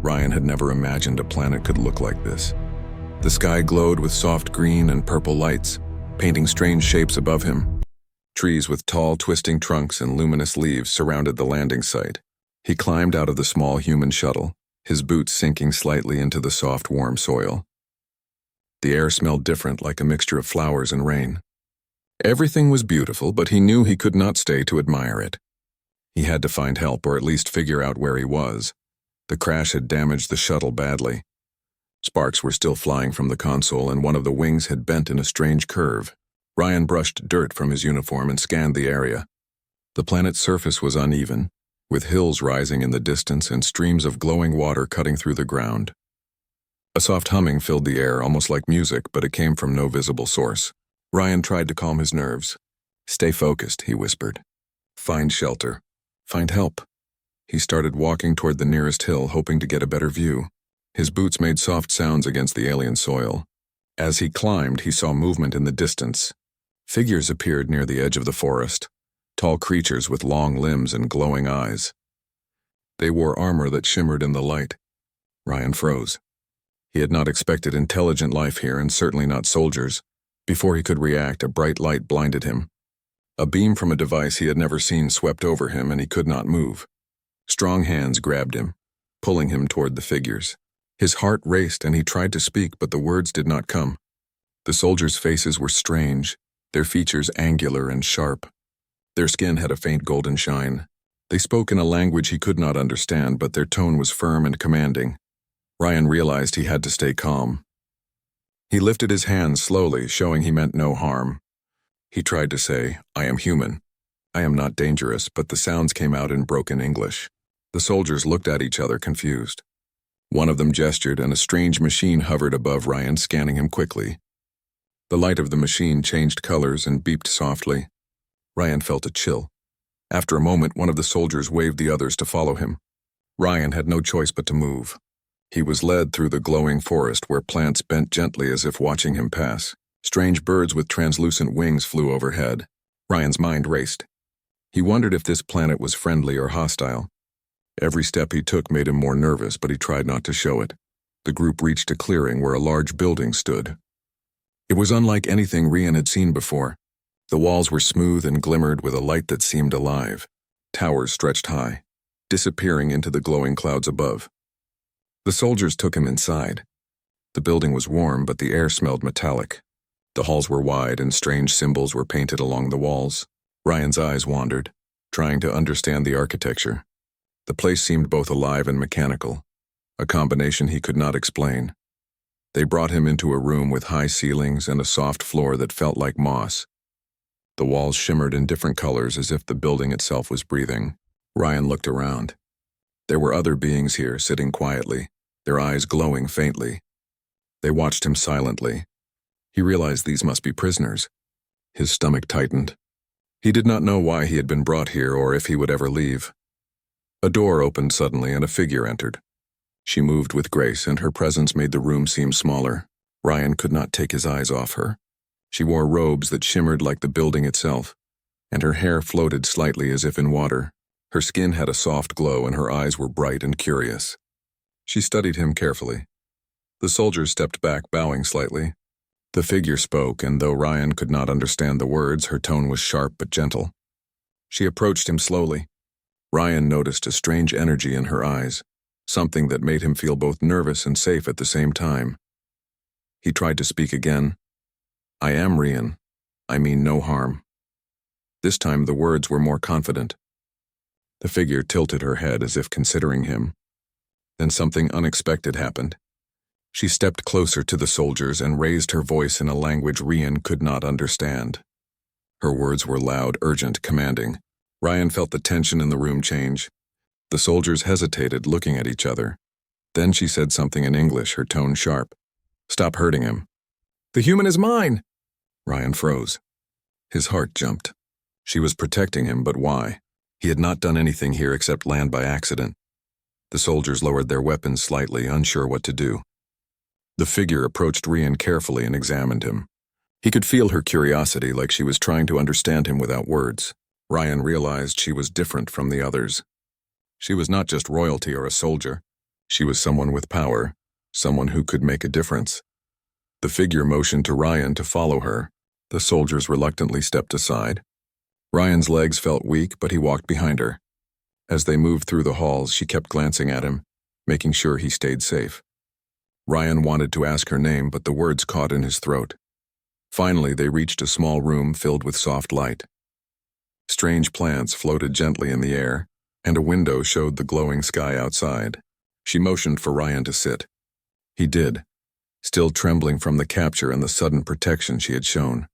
Ryan had never imagined a planet could look like this. The sky glowed with soft green and purple lights, painting strange shapes above him. Trees with tall, twisting trunks and luminous leaves surrounded the landing site. He climbed out of the small human shuttle, his boots sinking slightly into the soft, warm soil. The air smelled different, like a mixture of flowers and rain. Everything was beautiful, but he knew he could not stay to admire it. He had to find help, or at least figure out where he was. The crash had damaged the shuttle badly. Sparks were still flying from the console, and one of the wings had bent in a strange curve. Ryan brushed dirt from his uniform and scanned the area. The planet's surface was uneven, with hills rising in the distance and streams of glowing water cutting through the ground. A soft humming filled the air, almost like music, but it came from no visible source. Ryan tried to calm his nerves. "Stay focused," he whispered. "Find shelter. Find help." He started walking toward the nearest hill, hoping to get a better view. His boots made soft sounds against the alien soil. As he climbed, he saw movement in the distance. Figures appeared near the edge of the forest, tall creatures with long limbs and glowing eyes. They wore armor that shimmered in the light. Ryan froze. He had not expected intelligent life here, and certainly not soldiers. Before he could react, a bright light blinded him. A beam from a device he had never seen swept over him, and he could not move. Strong hands grabbed him, pulling him toward the figures. His heart raced, and he tried to speak, but the words did not come. The soldiers' faces were strange, their features angular and sharp. Their skin had a faint golden shine. They spoke in a language he could not understand, but their tone was firm and commanding. Ryan realized he had to stay calm. He lifted his hands slowly, showing he meant no harm. He tried to say, "I am human. I am not dangerous," but the sounds came out in broken English. The soldiers looked at each other, confused. One of them gestured, and a strange machine hovered above Ryan, scanning him quickly. The light of the machine changed colors and beeped softly. Ryan felt a chill. After a moment, one of the soldiers waved the others to follow him. Ryan had no choice but to move. He was led through the glowing forest where plants bent gently as if watching him pass. Strange birds with translucent wings flew overhead. Ryan's mind raced. He wondered if this planet was friendly or hostile. Every step he took made him more nervous, but he tried not to show it. The group reached a clearing where a large building stood. It was unlike anything Ryan had seen before. The walls were smooth and glimmered with a light that seemed alive. Towers stretched high, disappearing into the glowing clouds above. The soldiers took him inside. The building was warm, but the air smelled metallic. The halls were wide, and strange symbols were painted along the walls. Ryan's eyes wandered, trying to understand the architecture. The place seemed both alive and mechanical, a combination he could not explain. They brought him into a room with high ceilings and a soft floor that felt like moss. The walls shimmered in different colors as if the building itself was breathing. Ryan looked around. There were other beings here, sitting quietly, their eyes glowing faintly. They watched him silently. He realized these must be prisoners. His stomach tightened. He did not know why he had been brought here or if he would ever leave. A door opened suddenly and a figure entered. She moved with grace, and her presence made the room seem smaller. Ryan could not take his eyes off her. She wore robes that shimmered like the building itself, and her hair floated slightly as if in water. Her skin had a soft glow, and her eyes were bright and curious. She studied him carefully. The soldiers stepped back, bowing slightly. The figure spoke, and though Ryan could not understand the words, her tone was sharp but gentle. She approached him slowly. Ryan noticed a strange energy in her eyes, something that made him feel both nervous and safe at the same time. He tried to speak again. "I am Ryan. I mean no harm." This time the words were more confident. The figure tilted her head as if considering him. Then something unexpected happened. She stepped closer to the soldiers and raised her voice in a language Ryan could not understand. Her words were loud, urgent, commanding. Ryan felt the tension in the room change. The soldiers hesitated, looking at each other. Then she said something in English, her tone sharp. "Stop hurting him." "The human is mine!" Ryan froze. His heart jumped. She was protecting him, but why? He had not done anything here except land by accident. The soldiers lowered their weapons slightly, unsure what to do. The figure approached Ryan carefully and examined him. He could feel her curiosity, like she was trying to understand him without words. Ryan realized she was different from the others. She was not just royalty or a soldier. She was someone with power, someone who could make a difference. The figure motioned to Ryan to follow her. The soldiers reluctantly stepped aside. Ryan's legs felt weak, but he walked behind her. As they moved through the halls, she kept glancing at him, making sure he stayed safe. Ryan wanted to ask her name, but the words caught in his throat. Finally, they reached a small room filled with soft light. Strange plants floated gently in the air, and a window showed the glowing sky outside. She motioned for Ryan to sit. He did, still trembling from the capture and the sudden protection she had shown.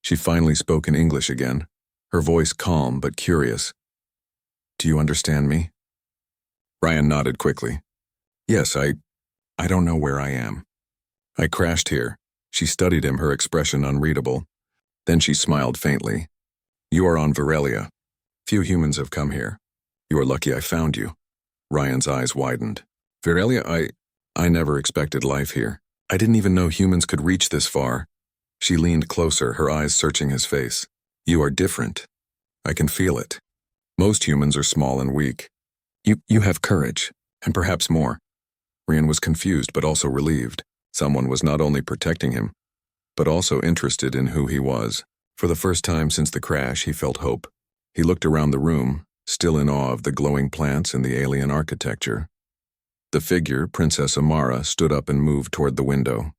She finally spoke in English again, her voice calm but curious. "Do you understand me?" Ryan nodded quickly. "Yes, I don't know where I am. I crashed here." She studied him, her expression unreadable. Then she smiled faintly. "You are on Varelia. Few humans have come here. You are lucky I found you." Ryan's eyes widened. "Varelia, I never expected life here. I didn't even know humans could reach this far." She leaned closer, her eyes searching his face. "You are different. I can feel it. Most humans are small and weak. You have courage, and perhaps more." Ryan was confused but also relieved. Someone was not only protecting him, but also interested in who he was. For the first time since the crash, he felt hope. He looked around the room, still in awe of the glowing plants and the alien architecture. The figure, Princess Amara, stood up and moved toward the window.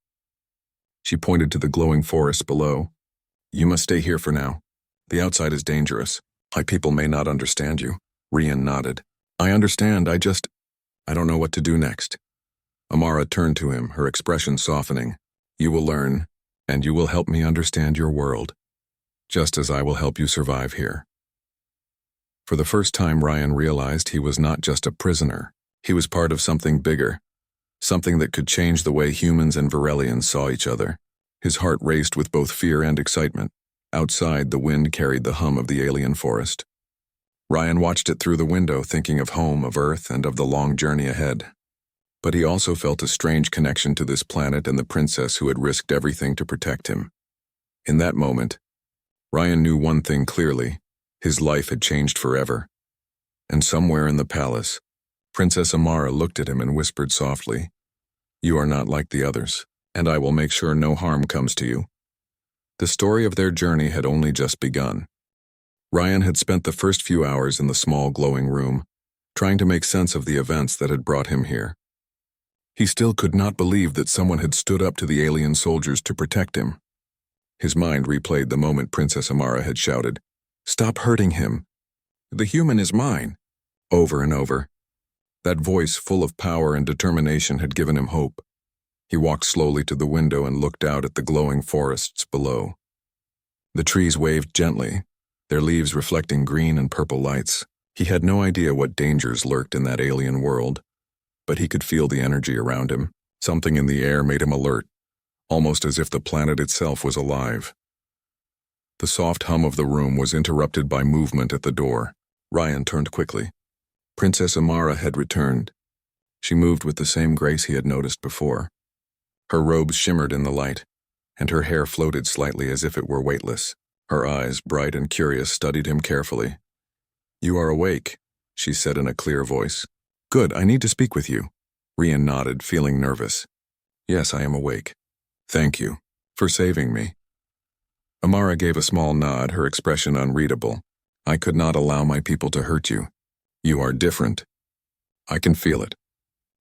She pointed to the glowing forest below. "You must stay here for now. The outside is dangerous. My people may not understand you." Ryan nodded. "I understand, I don't know what to do next." Amara turned to him, her expression softening. "You will learn, and you will help me understand your world, just as I will help you survive here." For the first time, Ryan realized he was not just a prisoner. He was part of something bigger, something that could change the way humans and Varelians saw each other. His heart raced with both fear and excitement. Outside, the wind carried the hum of the alien forest. Ryan watched it through the window, thinking of home, of Earth, and of the long journey ahead. But he also felt a strange connection to this planet and the princess who had risked everything to protect him. In that moment, Ryan knew one thing clearly: his life had changed forever. And somewhere in the palace, Princess Amara looked at him and whispered softly, "You are not like the others, and I will make sure no harm comes to you." The story of their journey had only just begun. Ryan had spent the first few hours in the small glowing room, trying to make sense of the events that had brought him here. He still could not believe that someone had stood up to the alien soldiers to protect him. His mind replayed the moment Princess Amara had shouted, "Stop hurting him. The human is mine," over and over. That voice, full of power and determination, had given him hope. He walked slowly to the window and looked out at the glowing forests below. The trees waved gently, their leaves reflecting green and purple lights. He had no idea what dangers lurked in that alien world, but he could feel the energy around him. Something in the air made him alert, almost as if the planet itself was alive. The soft hum of the room was interrupted by movement at the door. Ryan turned quickly. Princess Amara had returned. She moved with the same grace he had noticed before. Her robes shimmered in the light, and her hair floated slightly as if it were weightless. Her eyes, bright and curious, studied him carefully. "You are awake," she said in a clear voice. "Good, I need to speak with you." Ryan nodded, feeling nervous. "Yes, I am awake. Thank you for saving me." Amara gave a small nod, her expression unreadable. "I could not allow my people to hurt you. You are different. I can feel it.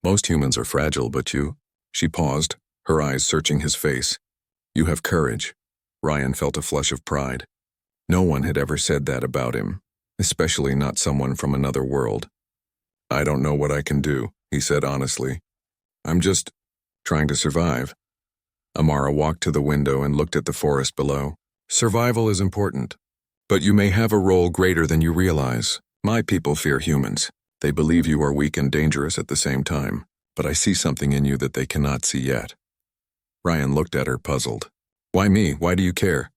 Most humans are fragile, but you—" She paused, her eyes searching his face. "You have courage." Ryan felt a flush of pride. No one had ever said that about him, especially not someone from another world. "I don't know what I can do," he said honestly. "I'm just trying to survive." Amara walked to the window and looked at the forest below. "Survival is important, but you may have a role greater than you realize. My people fear humans. They believe you are weak and dangerous at the same time, but I see something in you that they cannot see yet." Ryan looked at her, puzzled. "Why me? Why do you care?"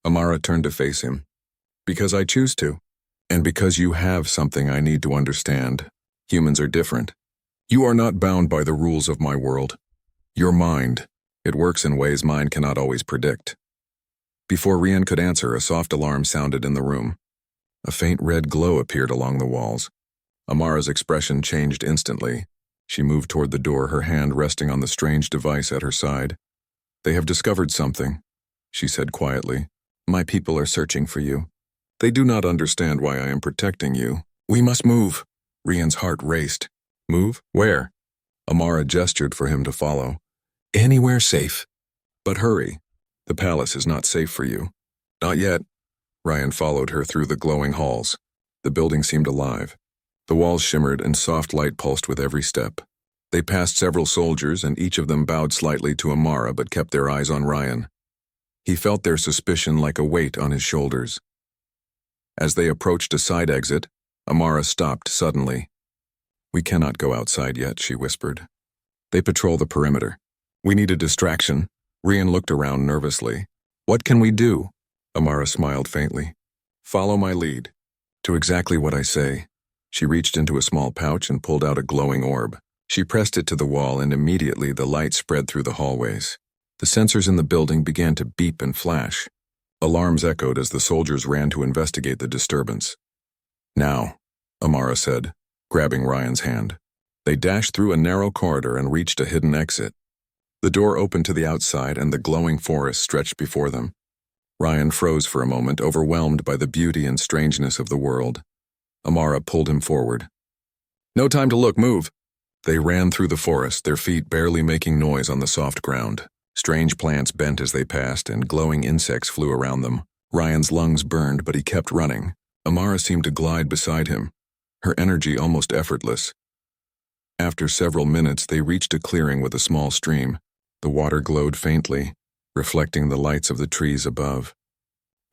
Amara turned to face him. "Because I choose to, and because you have something I need to understand. Humans are different. You are not bound by the rules of my world. Your mind, it works in ways mine cannot always predict." Before Ryan could answer, a soft alarm sounded in the room. A faint red glow appeared along the walls. Amara's expression changed instantly. She moved toward the door, her hand resting on the strange device at her side. "They have discovered something," she said quietly. "My people are searching for you. They do not understand why I am protecting you. We must move." Rian's heart raced. "Move? Where?" Amara gestured for him to follow. "Anywhere safe. But hurry. The palace is not safe for you." "Not yet." Ryan followed her through the glowing halls. The building seemed alive. The walls shimmered and soft light pulsed with every step. They passed several soldiers, and each of them bowed slightly to Amara but kept their eyes on Ryan. He felt their suspicion like a weight on his shoulders. As they approached a side exit, Amara stopped suddenly. "We cannot go outside yet," she whispered. "They patrol the perimeter. We need a distraction." Rian looked around nervously. "What can we do?" Amara smiled faintly. "Follow my lead." "To exactly what I say." She reached into a small pouch and pulled out a glowing orb. She pressed it to the wall, and immediately the light spread through the hallways. The sensors in the building began to beep and flash. Alarms echoed as the soldiers ran to investigate the disturbance. "Now," Amara said, grabbing Ryan's hand. They dashed through a narrow corridor and reached a hidden exit. The door opened to the outside, and the glowing forest stretched before them. Ryan froze for a moment, overwhelmed by the beauty and strangeness of the world. Amara pulled him forward. "No time to look, move!" They ran through the forest, their feet barely making noise on the soft ground. Strange plants bent as they passed, and glowing insects flew around them. Ryan's lungs burned, but he kept running. Amara seemed to glide beside him, her energy almost effortless. After several minutes, they reached a clearing with a small stream. The water glowed faintly, reflecting the lights of the trees above.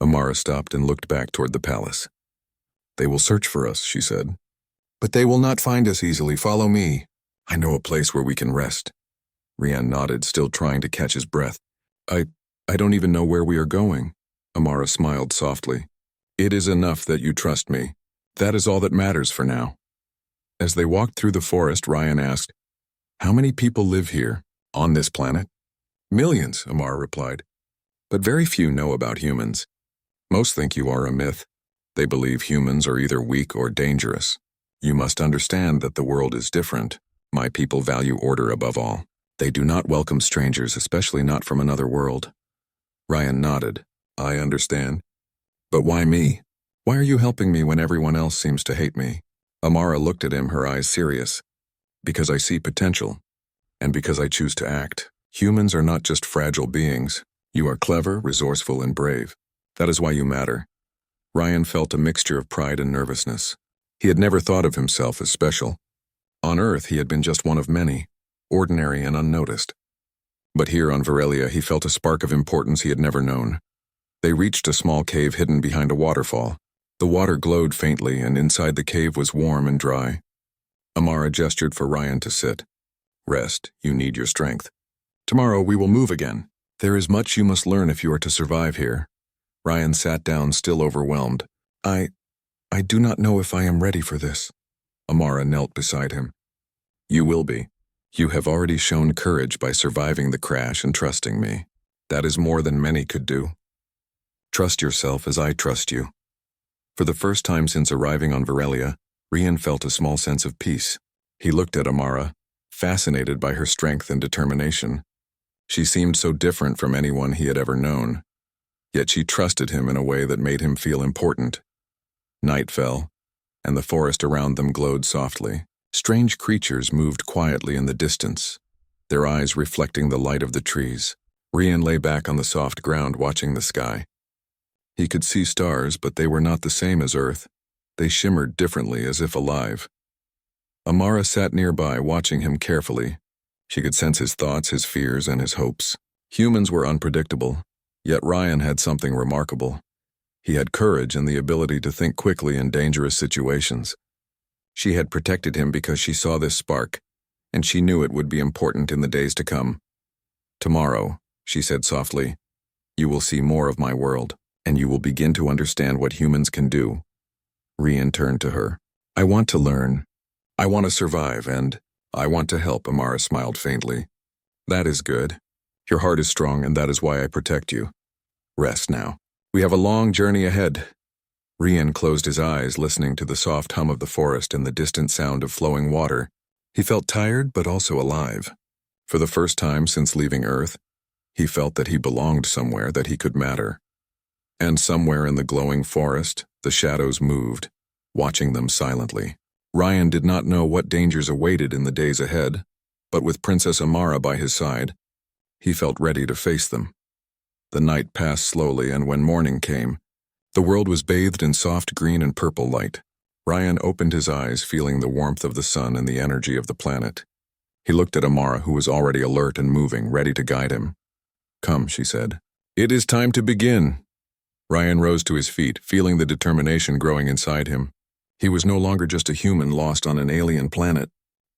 Amara stopped and looked back toward the palace. "They will search for us," she said. "But they will not find us easily. Follow me. I know a place where we can rest." Rian nodded, still trying to catch his breath. I don't even know where we are going." Amara smiled softly. "It is enough that you trust me. That is all that matters for now." As they walked through the forest, Ryan asked, "How many people live here, on this planet?" "Millions," Amara replied. "But very few know about humans. Most think you are a myth. They believe humans are either weak or dangerous. You must understand that the world is different. My people value order above all. They do not welcome strangers, especially not from another world." Ryan nodded. "I understand. But why me? Why are you helping me when everyone else seems to hate me?" Amara looked at him, her eyes serious. "Because I see potential, and because I choose to act. Humans are not just fragile beings. You are clever, resourceful, and brave. That is why you matter." Ryan felt a mixture of pride and nervousness. He had never thought of himself as special. On Earth, he had been just one of many, ordinary and unnoticed. But here on Varelia, he felt a spark of importance he had never known. They reached a small cave hidden behind a waterfall. The water glowed faintly, and inside the cave was warm and dry. Amara gestured for Ryan to sit. "Rest. You need your strength. Tomorrow we will move again. There is much you must learn if you are to survive here." Ryan sat down, still overwhelmed. I do not know if I am ready for this." Amara knelt beside him. "You will be. You have already shown courage by surviving the crash and trusting me. That is more than many could do. Trust yourself as I trust you." For the first time since arriving on Varelia, Rian felt a small sense of peace. He looked at Amara, fascinated by her strength and determination. She seemed so different from anyone he had ever known. Yet she trusted him in a way that made him feel important. Night fell, and the forest around them glowed softly. Strange creatures moved quietly in the distance, their eyes reflecting the light of the trees. Rian lay back on the soft ground watching the sky. He could see stars, but they were not the same as Earth. They shimmered differently, as if alive. Amara sat nearby, watching him carefully. She could sense his thoughts, his fears, and his hopes. Humans were unpredictable, yet Ryan had something remarkable. He had courage and the ability to think quickly in dangerous situations. She had protected him because she saw this spark, and she knew it would be important in the days to come. "Tomorrow," she said softly, "you will see more of my world, and you will begin to understand what humans can do." Rian turned to her. "I want to learn. I want to survive, and I want to help," Amara smiled faintly. "That is good. Your heart is strong, and that is why I protect you. Rest now. We have a long journey ahead." Rian closed his eyes, listening to the soft hum of the forest and the distant sound of flowing water. He felt tired but also alive. For the first time since leaving Earth, he felt that he belonged somewhere, that he could matter. And somewhere in the glowing forest, the shadows moved, watching them silently. Ryan did not know what dangers awaited in the days ahead, but with Princess Amara by his side, he felt ready to face them. The night passed slowly, and when morning came, the world was bathed in soft green and purple light. Ryan opened his eyes, feeling the warmth of the sun and the energy of the planet. He looked at Amara, who was already alert and moving, ready to guide him. "Come," she said. "It is time to begin." Ryan rose to his feet, feeling the determination growing inside him. He was no longer just a human lost on an alien planet.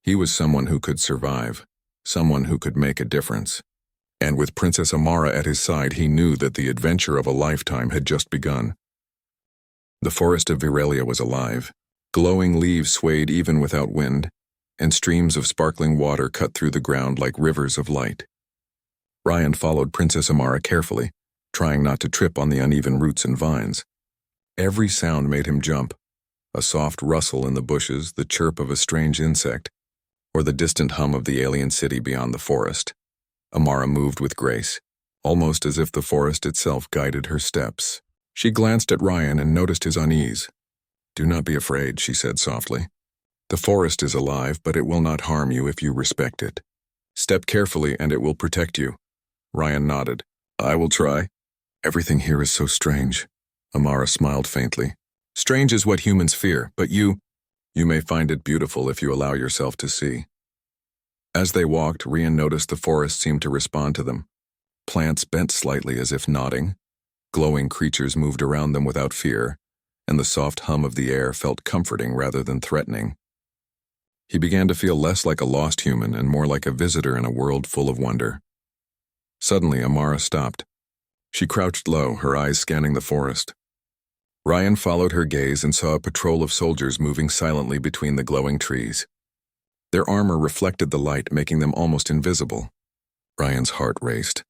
He was someone who could survive, someone who could make a difference. And with Princess Amara at his side, he knew that the adventure of a lifetime had just begun. The forest of Viewership was alive. Glowing leaves swayed even without wind, and streams of sparkling water cut through the ground like rivers of light. Ryan followed Princess Amara carefully, trying not to trip on the uneven roots and vines. Every sound made him jump. A soft rustle in the bushes, the chirp of a strange insect, or the distant hum of the alien city beyond the forest. Amara moved with grace, almost as if the forest itself guided her steps. She glanced at Ryan and noticed his unease. "Do not be afraid," she said softly. "The forest is alive, but it will not harm you if you respect it. Step carefully and it will protect you." Ryan nodded. "I will try." "Everything here is so strange." Amara smiled faintly. "Strange is what humans fear, but you may find it beautiful if you allow yourself to see." As they walked, Ryan noticed the forest seemed to respond to them. Plants bent slightly as if nodding. Glowing creatures moved around them without fear, and the soft hum of the air felt comforting rather than threatening. He began to feel less like a lost human and more like a visitor in a world full of wonder. Suddenly, Amara stopped. She crouched low, her eyes scanning the forest. Ryan followed her gaze and saw a patrol of soldiers moving silently between the glowing trees. Their armor reflected the light, making them almost invisible. Ryan's heart raced.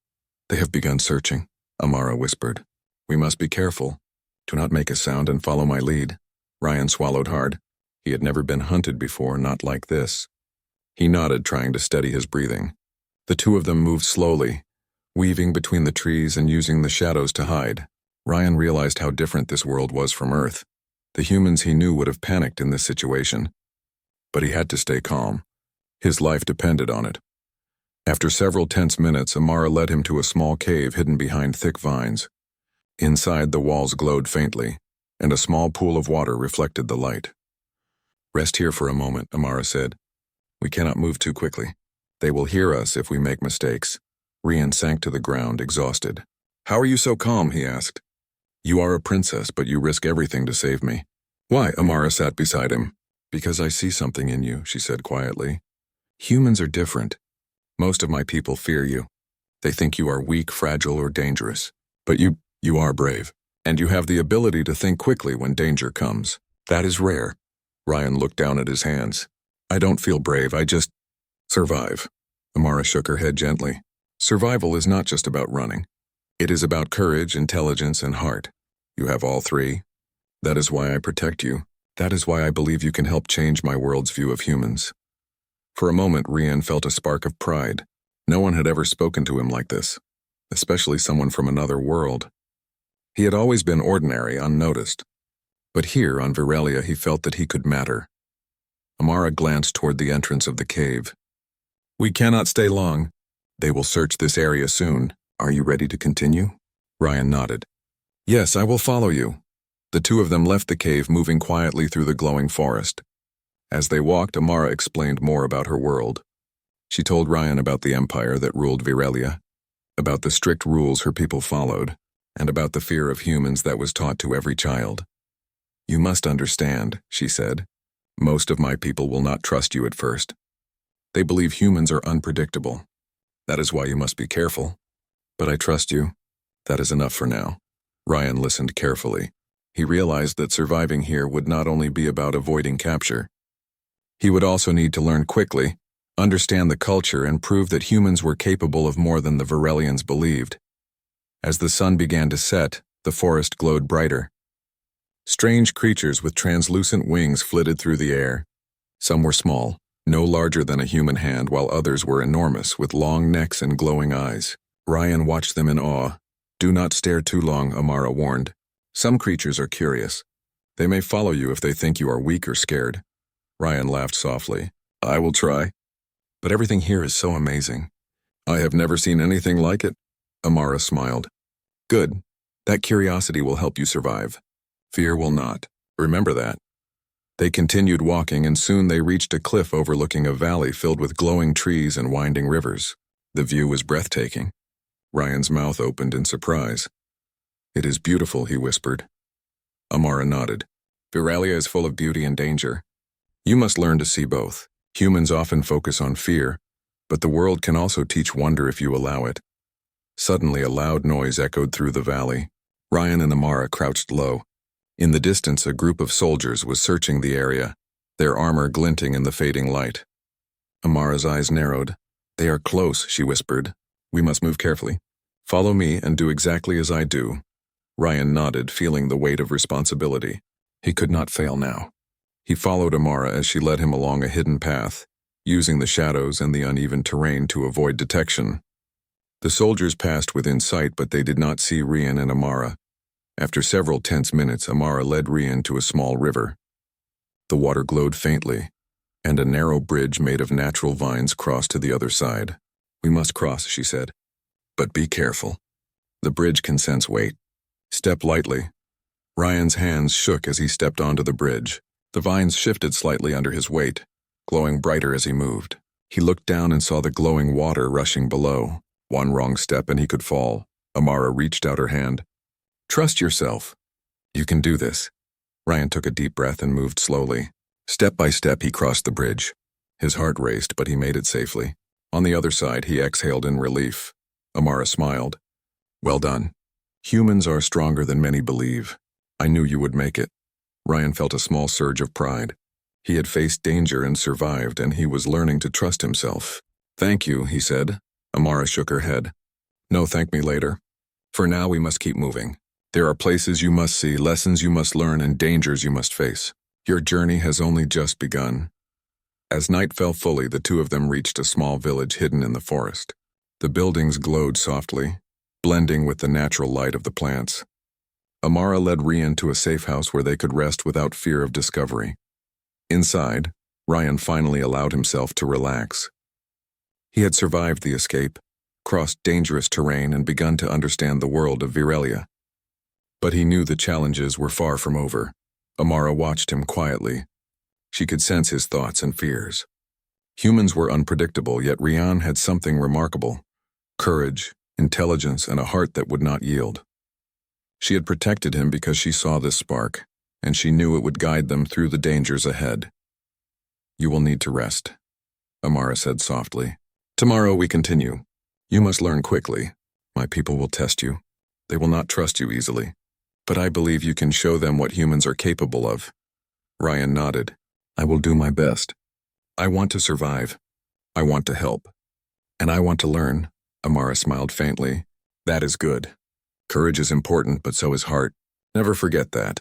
"They have begun searching," Amara whispered. "We must be careful. Do not make a sound and follow my lead." Ryan swallowed hard. He had never been hunted before, not like this. He nodded, trying to steady his breathing. The two of them moved slowly, weaving between the trees and using the shadows to hide. Ryan realized how different this world was from Earth. The humans he knew would have panicked in this situation. But he had to stay calm. His life depended on it. After several tense minutes, Amara led him to a small cave hidden behind thick vines. Inside, the walls glowed faintly, and a small pool of water reflected the light. "Rest here for a moment," Amara said. "We cannot move too quickly. They will hear us if we make mistakes." Ryan sank to the ground, exhausted. "How are you so calm?" he asked. "You are a princess, but you risk everything to save me." "Why?" Amara sat beside him. "Because I see something in you," she said quietly. "Humans are different. Most of my people fear you. They think you are weak, fragile, or dangerous. But you are brave, and you have the ability to think quickly when danger comes. That is rare." Ryan looked down at his hands. "I don't feel brave, I just survive." Amara shook her head gently. "Survival is not just about running. It is about courage, intelligence, and heart. You have all three. That is why I protect you. That is why I believe you can help change my world's view of humans." For a moment, Ryan felt a spark of pride. No one had ever spoken to him like this, especially someone from another world. He had always been ordinary, unnoticed. But here, on Viewership, he felt that he could matter. Amara glanced toward the entrance of the cave. "We cannot stay long. They will search this area soon. Are you ready to continue?" Ryan nodded. "Yes, I will follow you." The two of them left the cave, moving quietly through the glowing forest. As they walked, Amara explained more about her world. She told Ryan about the empire that ruled Viewership, about the strict rules her people followed, and about the fear of humans that was taught to every child. "You must understand," she said. "Most of my people will not trust you at first. They believe humans are unpredictable. That is why you must be careful. But I trust you. That is enough for now." Ryan listened carefully. He realized that surviving here would not only be about avoiding capture. He would also need to learn quickly, understand the culture, and prove that humans were capable of more than the Viewershipans believed. As the sun began to set, the forest glowed brighter. Strange creatures with translucent wings flitted through the air. Some were small, no larger than a human hand, while others were enormous, with long necks and glowing eyes. Ryan watched them in awe. "Do not stare too long," Amara warned. "Some creatures are curious. They may follow you if they think you are weak or scared." Ryan laughed softly. "I will try. But everything here is so amazing. I have never seen anything like it." Amara smiled. "Good. That curiosity will help you survive. Fear will not. Remember that." They continued walking, and soon they reached a cliff overlooking a valley filled with glowing trees and winding rivers. The view was breathtaking. Ryan's mouth opened in surprise. "It is beautiful," he whispered. Amara nodded. "Viralia is full of beauty and danger. You must learn to see both. Humans often focus on fear, but the world can also teach wonder if you allow it." Suddenly, a loud noise echoed through the valley. Ryan and Amara crouched low. In the distance, a group of soldiers was searching the area, their armor glinting in the fading light. Amara's eyes narrowed. "They are close," she whispered. "We must move carefully. Follow me and do exactly as I do." Ryan nodded, feeling the weight of responsibility. He could not fail now. He followed Amara as she led him along a hidden path, using the shadows and the uneven terrain to avoid detection. The soldiers passed within sight, but they did not see Ryan and Amara. After several tense minutes, Amara led Ryan to a small river. The water glowed faintly, and a narrow bridge made of natural vines crossed to the other side. "We must cross," she said. "But be careful. The bridge can sense weight. Step lightly." Ryan's hands shook as he stepped onto the bridge. The vines shifted slightly under his weight, glowing brighter as he moved. He looked down and saw the glowing water rushing below. One wrong step and he could fall. Amara reached out her hand. "Trust yourself. You can do this." Ryan took a deep breath and moved slowly. Step by step, he crossed the bridge. His heart raced, but he made it safely. On the other side, he exhaled in relief. Amara smiled. "Well done. Humans are stronger than many believe. I knew you would make it." Ryan felt a small surge of pride. He had faced danger and survived, and he was learning to trust himself. "Thank you," he said. Amara shook her head. "No, thank me later. For now, we must keep moving. There are places you must see, lessons you must learn, and dangers you must face. Your journey has only just begun." As night fell fully, the two of them reached a small village hidden in the forest. The buildings glowed softly, blending with the natural light of the plants. Amara led Ryan to a safe house where they could rest without fear of discovery. Inside, Ryan finally allowed himself to relax. He had survived the escape, crossed dangerous terrain, and begun to understand the world of Viralia. But he knew the challenges were far from over. Amara watched him quietly. She could sense his thoughts and fears. Humans were unpredictable, yet Ryan had something remarkable: courage, intelligence, and a heart that would not yield. She had protected him because she saw this spark, and she knew it would guide them through the dangers ahead. "You will need to rest," Amara said softly. "Tomorrow we continue. You must learn quickly. My people will test you. They will not trust you easily. But I believe you can show them what humans are capable of." Ryan nodded. "I will do my best. I want to survive. I want to help. And I want to learn." Amara smiled faintly. "That is good. Courage is important, but so is heart. Never forget that."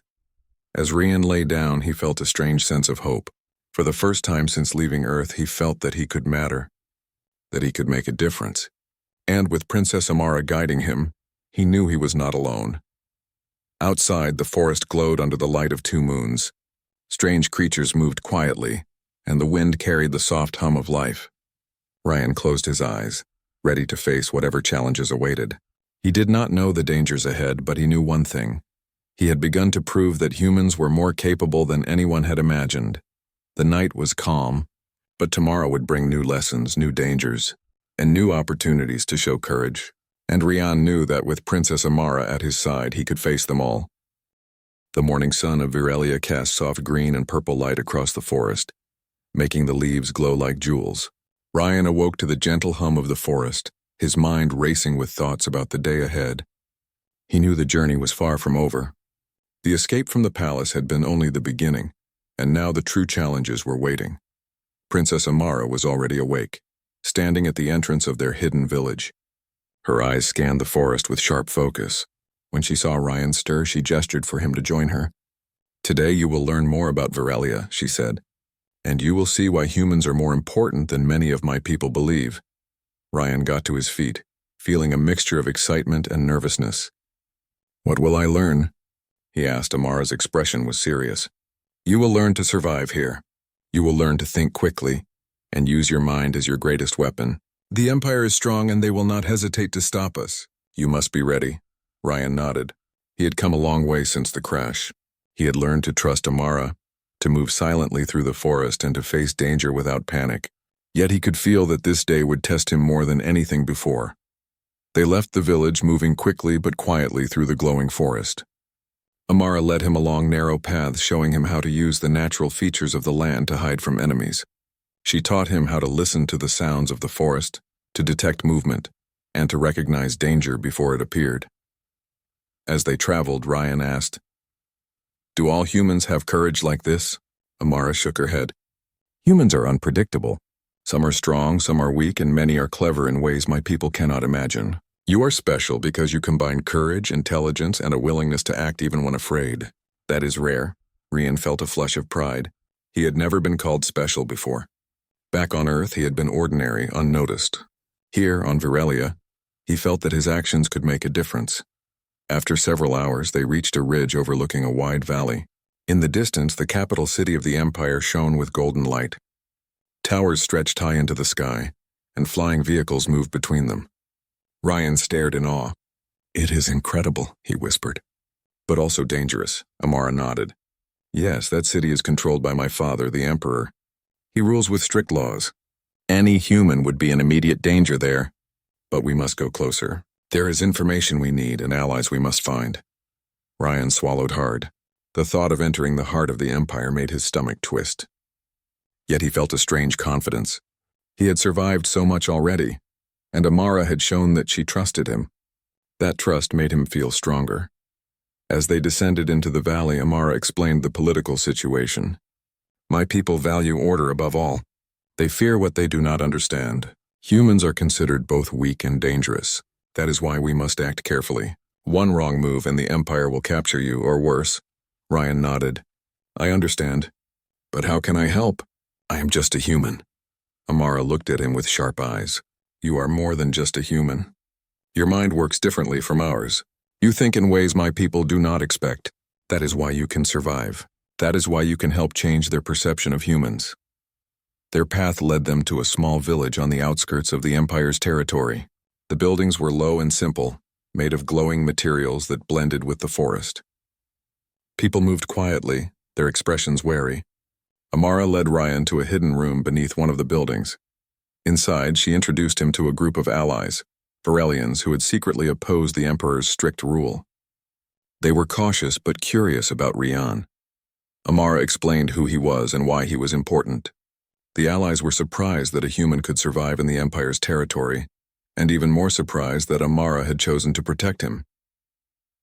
As Ryan lay down, he felt a strange sense of hope. For the first time since leaving Earth, he felt that he could matter, that he could make a difference. And with Princess Amara guiding him, he knew he was not alone. Outside, the forest glowed under the light of 2 moons. Strange creatures moved quietly, and the wind carried the soft hum of life. Ryan closed his eyes, ready to face whatever challenges awaited. He did not know the dangers ahead, but he knew one thing. He had begun to prove that humans were more capable than anyone had imagined. The night was calm, but tomorrow would bring new lessons, new dangers, and new opportunities to show courage. And Ryan knew that with Princess Amara at his side, he could face them all. The morning sun of Viralia cast soft green and purple light across the forest, making the leaves glow like jewels. Ryan awoke to the gentle hum of the forest, his mind racing with thoughts about the day ahead. He knew the journey was far from over. The escape from the palace had been only the beginning, and now the true challenges were waiting. Princess Amara was already awake, standing at the entrance of their hidden village. Her eyes scanned the forest with sharp focus. When she saw Ryan stir, she gestured for him to join her. "Today you will learn more about Viralia," she said. And you will see why humans are more important than many of my people believe. Ryan got to his feet, feeling a mixture of excitement and nervousness. What will I learn? He asked. Amara's expression was serious. You will learn to survive here. You will learn to think quickly and use your mind as your greatest weapon. The Empire is strong and they will not hesitate to stop us. You must be ready. Ryan nodded. He had come a long way since the crash. He had learned to trust Amara, to move silently through the forest and to face danger without panic. Yet he could feel that this day would test him more than anything before. They left the village, moving quickly but quietly through the glowing forest. Amara led him along narrow paths, showing him how to use the natural features of the land to hide from enemies. She taught him how to listen to the sounds of the forest, to detect movement, and to recognize danger before it appeared. As they traveled, Ryan asked, "Do all humans have courage like this?" Amara shook her head. "Humans are unpredictable. Some are strong, some are weak, and many are clever in ways my people cannot imagine. You are special because you combine courage, intelligence, and a willingness to act even when afraid. That is rare." Ryan felt a flush of pride. He had never been called special before. Back on Earth, he had been ordinary, unnoticed. Here, on Virelia, he felt that his actions could make a difference. After several hours, they reached a ridge overlooking a wide valley. In the distance, the capital city of the Empire shone with golden light. Towers stretched high into the sky, and flying vehicles moved between them. Ryan stared in awe. "It is incredible," he whispered. "But also dangerous," Amara nodded. "Yes, that city is controlled by my father, the Emperor. He rules with strict laws. Any human would be in immediate danger there. But we must go closer. There is information we need and allies we must find." Ryan swallowed hard. The thought of entering the heart of the Empire made his stomach twist. Yet he felt a strange confidence. He had survived so much already, and Amara had shown that she trusted him. That trust made him feel stronger. As they descended into the valley, Amara explained the political situation. "My people value order above all. They fear what they do not understand. Humans are considered both weak and dangerous. That is why we must act carefully. One wrong move and the Empire will capture you, or worse." Ryan nodded. "I understand. But how can I help? I am just a human." Amara looked at him with sharp eyes. "You are more than just a human. Your mind works differently from ours. You think in ways my people do not expect. That is why you can survive. That is why you can help change their perception of humans." Their path led them to a small village on the outskirts of the Empire's territory. The buildings were low and simple, made of glowing materials that blended with the forest. People moved quietly, their expressions wary. Amara led Ryan to a hidden room beneath one of the buildings. Inside, she introduced him to a group of allies, Varelians who had secretly opposed the Emperor's strict rule. They were cautious but curious about Ryan. Amara explained who he was and why he was important. The allies were surprised that a human could survive in the Empire's territory, and even more surprised that Amara had chosen to protect him.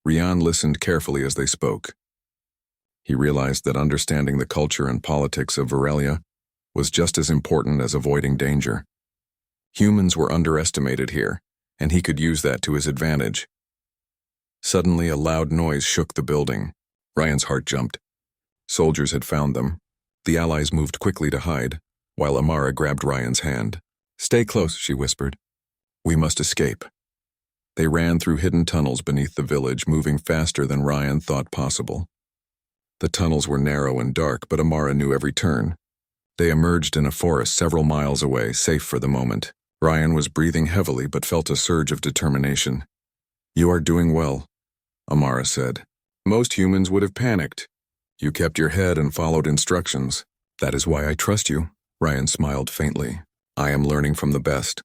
Ryan listened carefully as they spoke. He realized that understanding the culture and politics of Virelia was just as important as avoiding danger. Humans were underestimated here, and he could use that to his advantage. Suddenly, a loud noise shook the building. Ryan's heart jumped. Soldiers had found them. The allies moved quickly to hide, while Amara grabbed Ryan's hand. "Stay close," she whispered. "We must escape." They ran through hidden tunnels beneath the village, moving faster than Ryan thought possible. The tunnels were narrow and dark, but Amara knew every turn. They emerged in a forest several miles away, safe for the moment. Ryan was breathing heavily but felt a surge of determination. "You are doing well," Amara said. "Most humans would have panicked. You kept your head and followed instructions. That is why I trust you." Ryan smiled faintly. "I am learning from the best."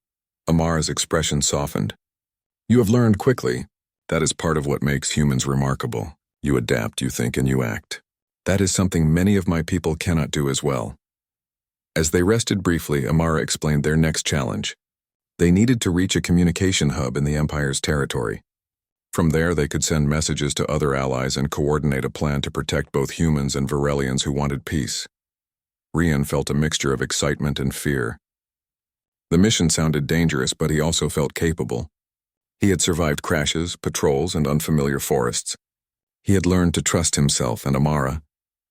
Amara's expression softened. "You have learned quickly. That is part of what makes humans remarkable. You adapt, you think, and you act. That is something many of my people cannot do as well." As they rested briefly, Amara explained their next challenge. They needed to reach a communication hub in the Empire's territory. From there, they could send messages to other allies and coordinate a plan to protect both humans and Varelians who wanted peace. Ryan felt a mixture of excitement and fear. The mission sounded dangerous, but he also felt capable. He had survived crashes, patrols, and unfamiliar forests. He had learned to trust himself and Amara.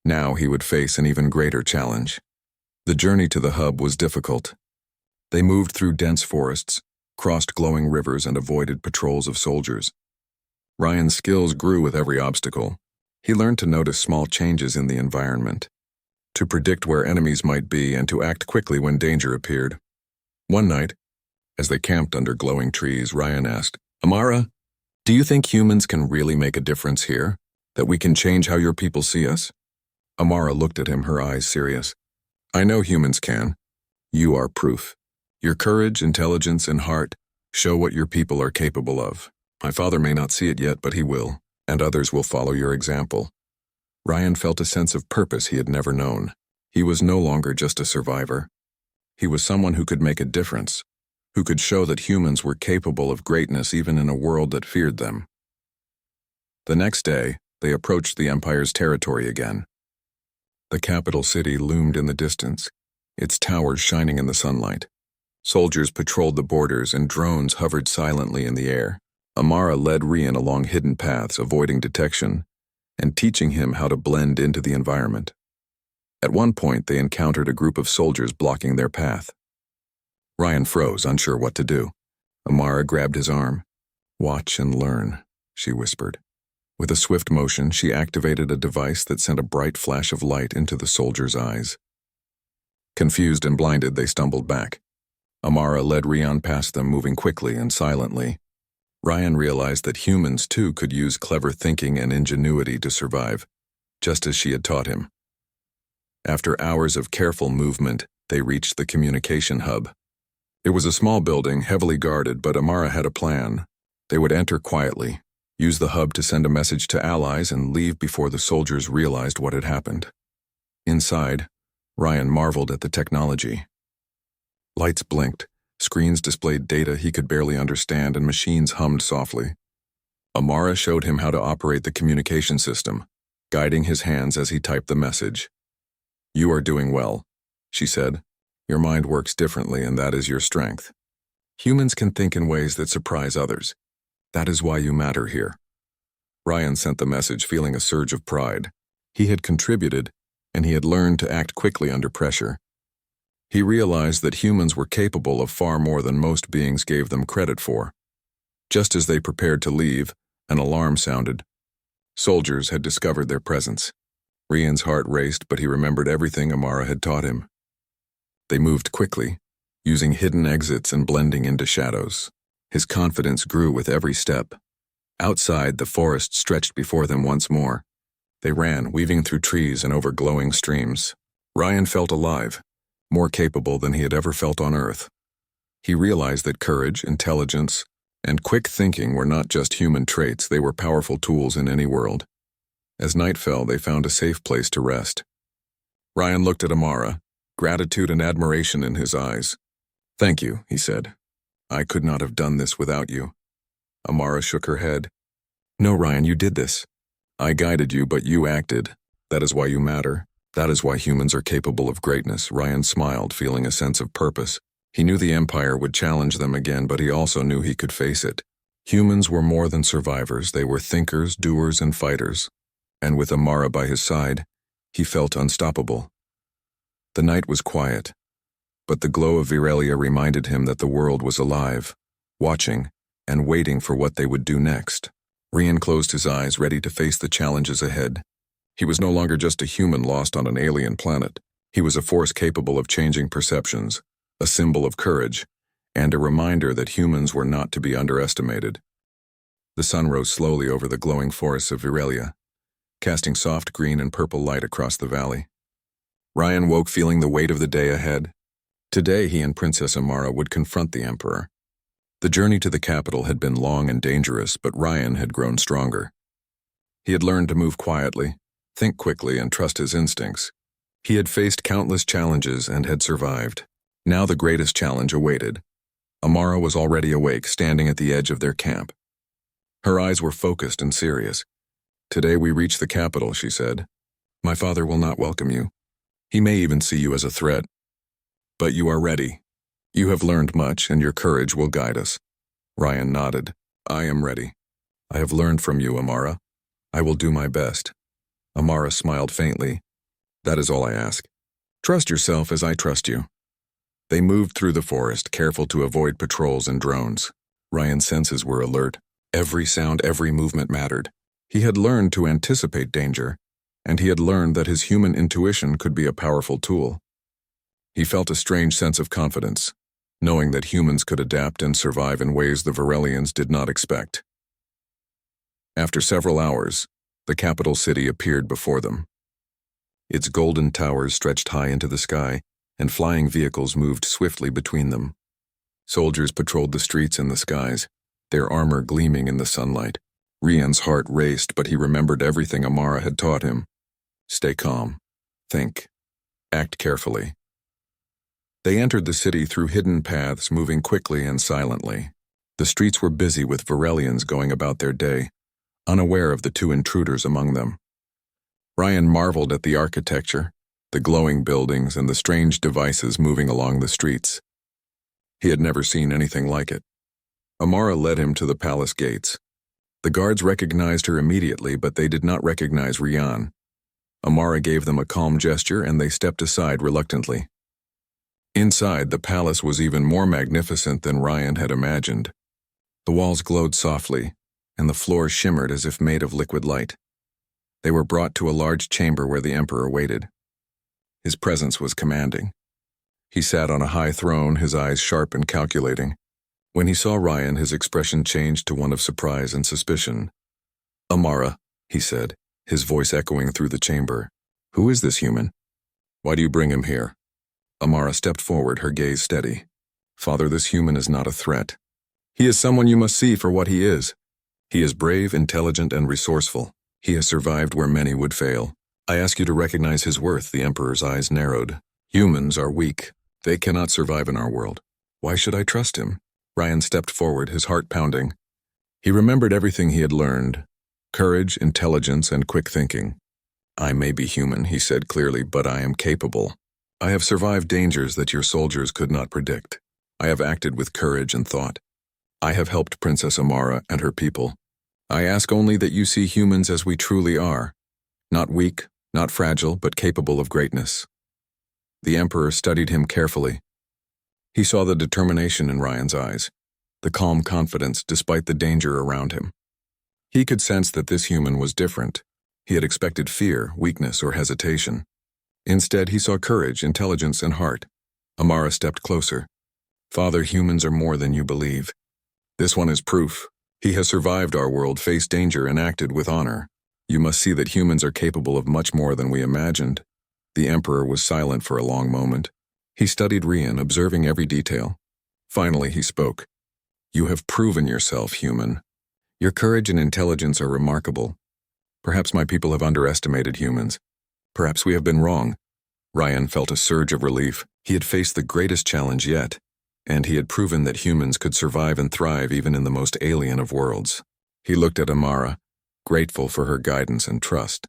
Now he would face an even greater challenge. The journey to the hub was difficult. They moved through dense forests, crossed glowing rivers, and avoided patrols of soldiers. Ryan's skills grew with every obstacle. He learned to notice small changes in the environment, to predict where enemies might be, and to act quickly when danger appeared. One night, as they camped under glowing trees, Ryan asked, "Amara, do you think humans can really make a difference here? That we can change how your people see us?" Amara looked at him, her eyes serious. "I know humans can. You are proof. Your courage, intelligence, and heart show what your people are capable of. My father may not see it yet, but he will, and others will follow your example." Ryan felt a sense of purpose he had never known. He was no longer just a survivor. He was someone who could make a difference, who could show that humans were capable of greatness even in a world that feared them. The next day, they approached the Empire's territory again. The capital city loomed in the distance, its towers shining in the sunlight. Soldiers patrolled the borders and drones hovered silently in the air. Amara led Ryan along hidden paths, avoiding detection, and teaching him how to blend into the environment. At one point, they encountered a group of soldiers blocking their path. Ryan froze, unsure what to do. Amara grabbed his arm. "Watch and learn," she whispered. With a swift motion, she activated a device that sent a bright flash of light into the soldiers' eyes. Confused and blinded, they stumbled back. Amara led Ryan past them, moving quickly and silently. Ryan realized that humans, too, could use clever thinking and ingenuity to survive, just as she had taught him. After hours of careful movement, they reached the communication hub. It was a small building, heavily guarded, but Amara had a plan. They would enter quietly, use the hub to send a message to allies, and leave before the soldiers realized what had happened. Inside, Ryan marveled at the technology. Lights blinked, screens displayed data he could barely understand, and machines hummed softly. Amara showed him how to operate the communication system, guiding his hands as he typed the message. "You are doing well," she said. "Your mind works differently, and that is your strength. Humans can think in ways that surprise others. That is why you matter here." Ryan sent the message, feeling a surge of pride. He had contributed, and he had learned to act quickly under pressure. He realized that humans were capable of far more than most beings gave them credit for. Just as they prepared to leave, an alarm sounded. Soldiers had discovered their presence. Ryan's heart raced, but he remembered everything Amara had taught him. They moved quickly, using hidden exits and blending into shadows. His confidence grew with every step. Outside, the forest stretched before them once more. They ran, weaving through trees and over glowing streams. Ryan felt alive, more capable than he had ever felt on Earth. He realized that courage, intelligence, and quick thinking were not just human traits, they were powerful tools in any world. As night fell, they found a safe place to rest. Ryan looked at Amara, gratitude and admiration in his eyes. "Thank you," he said. "I could not have done this without you." Amara shook her head. "No, Ryan, you did this. I guided you, but you acted. That is why you matter. That is why humans are capable of greatness." Ryan smiled, feeling a sense of purpose. He knew the Empire would challenge them again, but he also knew he could face it. Humans were more than survivors. They were thinkers, doers, and fighters. And with Amara by his side, he felt unstoppable. The night was quiet, but the glow of Virelia reminded him that the world was alive, watching, and waiting for what they would do next. Ryan closed his eyes, ready to face the challenges ahead. He was no longer just a human lost on an alien planet. He was a force capable of changing perceptions, a symbol of courage, and a reminder that humans were not to be underestimated. The sun rose slowly over the glowing forests of Virelia, casting soft green and purple light across the valley. Ryan woke feeling the weight of the day ahead. Today he and Princess Amara would confront the Emperor. The journey to the capital had been long and dangerous, but Ryan had grown stronger. He had learned to move quietly, think quickly, and trust his instincts. He had faced countless challenges and had survived. Now the greatest challenge awaited. Amara was already awake, standing at the edge of their camp. Her eyes were focused and serious. "Today we reach the capital," she said. "My father will not welcome you. He may even see you as a threat. But you are ready. You have learned much, and your courage will guide us." Ryan nodded. "I am ready. I have learned from you, Amara. I will do my best." Amara smiled faintly. "That is all I ask. Trust yourself as I trust you. They moved through the forest, careful to avoid patrols and drones. Ryan's senses were alert. Every sound, every movement mattered. He had learned to anticipate danger, and he had learned that his human intuition could be a powerful tool. He felt a strange sense of confidence, knowing that humans could adapt and survive in ways the Varelians did not expect. After several hours, the capital city appeared before them. Its golden towers stretched high into the sky, and flying vehicles moved swiftly between them. Soldiers patrolled the streets and the skies, their armor gleaming in the sunlight. Rian's heart raced, but he remembered everything Amara had taught him. Stay calm. Think. Act carefully. They entered the city through hidden paths, moving quickly and silently. The streets were busy with Varelians going about their day, unaware of the two intruders among them. Ryan marveled at the architecture, the glowing buildings, and the strange devices moving along the streets. He had never seen anything like it. Amara led him to the palace gates. The guards recognized her immediately, but they did not recognize Rian. Amara gave them a calm gesture, and they stepped aside reluctantly. Inside, the palace was even more magnificent than Ryan had imagined. The walls glowed softly, and the floor shimmered as if made of liquid light. They were brought to a large chamber where the emperor waited. His presence was commanding. He sat on a high throne, his eyes sharp and calculating. When he saw Ryan, his expression changed to one of surprise and suspicion. "Amara," he said, his voice echoing through the chamber. "Who is this human? Why do you bring him here?" Amara stepped forward, her gaze steady. "Father, this human is not a threat. He is someone you must see for what he is. He is brave, intelligent, and resourceful. He has survived where many would fail. I ask you to recognize his worth." The emperor's eyes narrowed. "Humans are weak. They cannot survive in our world. Why should I trust him?" Ryan stepped forward, his heart pounding. He remembered everything he had learned: courage, intelligence, and quick thinking. "I may be human," he said clearly, "but I am capable. I have survived dangers that your soldiers could not predict. I have acted with courage and thought. I have helped Princess Amara and her people. I ask only that you see humans as we truly are. Not weak, not fragile, but capable of greatness." The emperor studied him carefully. He saw the determination in Ryan's eyes, the calm confidence despite the danger around him. He could sense that this human was different. He had expected fear, weakness, or hesitation. Instead, he saw courage, intelligence, and heart. Amara stepped closer. "Father, humans are more than you believe. This one is proof. He has survived our world, faced danger, and acted with honor. You must see that humans are capable of much more than we imagined." The emperor was silent for a long moment. He studied Rian, observing every detail. Finally, he spoke. "You have proven yourself human. Your courage and intelligence are remarkable. Perhaps my people have underestimated humans. Perhaps we have been wrong." Ryan felt a surge of relief. He had faced the greatest challenge yet, and he had proven that humans could survive and thrive even in the most alien of worlds. He looked at Amara, grateful for her guidance and trust.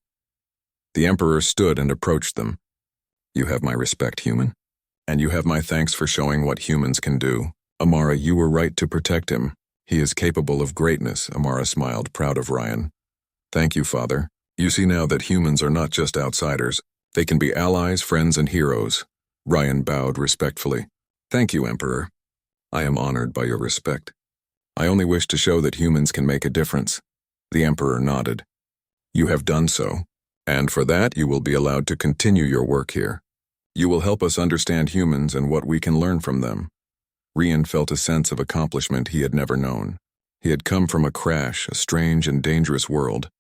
The emperor stood and approached them. "You have my respect, human. And you have my thanks for showing what humans can do. Amara, you were right to protect him. He is capable of greatness." Amara smiled, proud of Ryan. "Thank you, Father. You see now that humans are not just outsiders. They can be allies, friends, and heroes." Ryan bowed respectfully. "Thank you, Emperor. I am honored by your respect. I only wish to show that humans can make a difference." The Emperor nodded. "You have done so, and for that you will be allowed to continue your work here. You will help us understand humans and what we can learn from them." Rian felt a sense of accomplishment he had never known. He had come from a crash, a strange and dangerous world,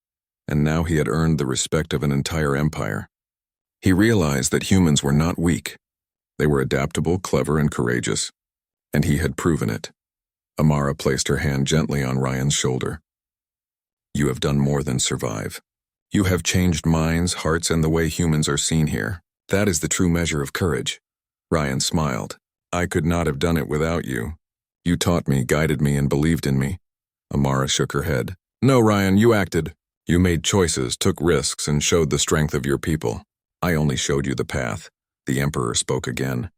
and now he had earned the respect of an entire empire. He realized that humans were not weak. They were adaptable, clever, and courageous, and he had proven it. Amara placed her hand gently on Ryan's shoulder. "You have done more than survive. You have changed minds, hearts, and the way humans are seen here. That is the true measure of courage." Ryan smiled. "I could not have done it without you. You taught me, guided me, and believed in me." Amara shook her head. "No, Ryan, you acted. You made choices, took risks, and showed the strength of your people. I only showed you the path." The Emperor spoke again.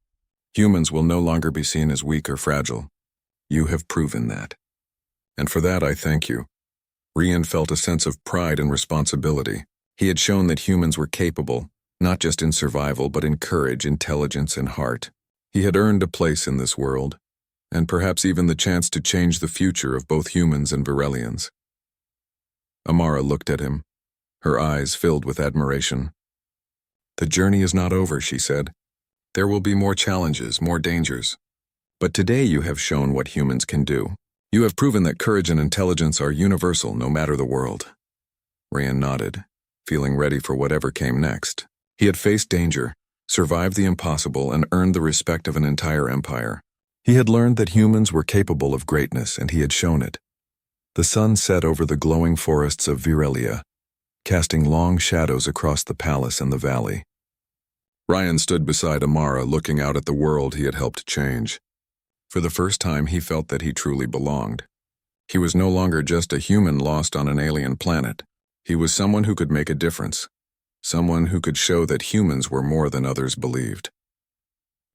"Humans will no longer be seen as weak or fragile. You have proven that. And for that I thank you." Rian felt a sense of pride and responsibility. He had shown that humans were capable, not just in survival but in courage, intelligence, and heart. He had earned a place in this world, and perhaps even the chance to change the future of both humans and Virelians. Amara looked at him, her eyes filled with admiration. "The journey is not over," she said. "There will be more challenges, more dangers. But today you have shown what humans can do. You have proven that courage and intelligence are universal no matter the world." Ryan nodded, feeling ready for whatever came next. He had faced danger, survived the impossible, and earned the respect of an entire empire. He had learned that humans were capable of greatness, and he had shown it. The sun set over the glowing forests of Virelia, casting long shadows across the palace and the valley. Ryan stood beside Amara, looking out at the world he had helped change. For the first time, he felt that he truly belonged. He was no longer just a human lost on an alien planet. He was someone who could make a difference, someone who could show that humans were more than others believed.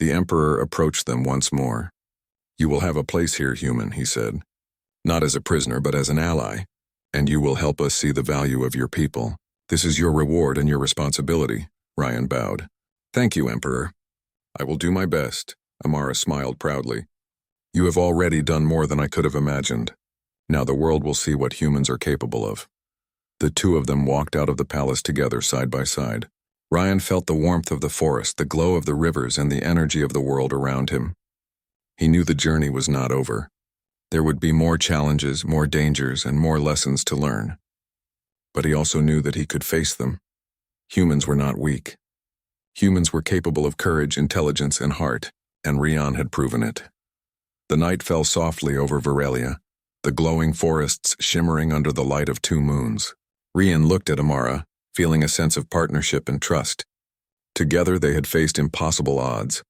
The Emperor approached them once more. "You will have a place here, human," he said. "Not as a prisoner, but as an ally, and you will help us see the value of your people. This is your reward and your responsibility." Ryan bowed. "Thank you, Emperor. I will do my best." Amara smiled proudly. "You have already done more than I could have imagined. Now the world will see what humans are capable of." The two of them walked out of the palace together, side by side. Ryan felt the warmth of the forest, the glow of the rivers, and the energy of the world around him. He knew the journey was not over. There would be more challenges, more dangers, and more lessons to learn. But he also knew that he could face them. Humans were not weak. Humans were capable of courage, intelligence, and heart, and Ryan had proven it. The night fell softly over Virelia, the glowing forests shimmering under the light of 2 moons. Ryan looked at Amara, feeling a sense of partnership and trust. Together they had faced impossible odds,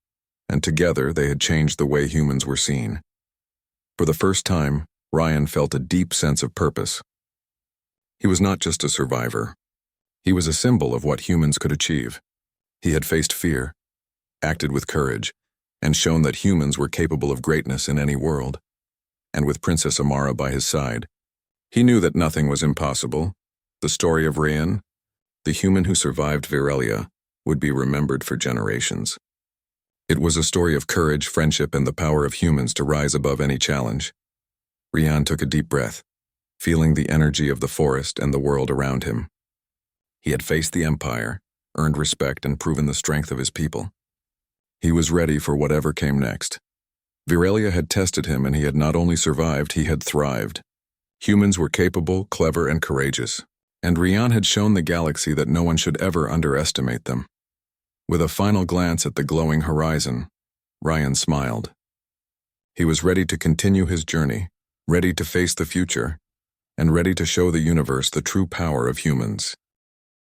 and together they had changed the way humans were seen. For the first time, Ryan felt a deep sense of purpose. He was not just a survivor. He was a symbol of what humans could achieve. He had faced fear, acted with courage, and shown that humans were capable of greatness in any world. And with Princess Amara by his side, he knew that nothing was impossible. The story of Ryan, the human who survived Virelia, would be remembered for generations. It was a story of courage, friendship, and the power of humans to rise above any challenge. Ryan took a deep breath, feeling the energy of the forest and the world around him. He had faced the Empire, earned respect, and proven the strength of his people. He was ready for whatever came next. Virelia had tested him, and he had not only survived, he had thrived. Humans were capable, clever, and courageous, and Ryan had shown the galaxy that no one should ever underestimate them. With a final glance at the glowing horizon, Ryan smiled. He was ready to continue his journey, ready to face the future, and ready to show the universe the true power of humans.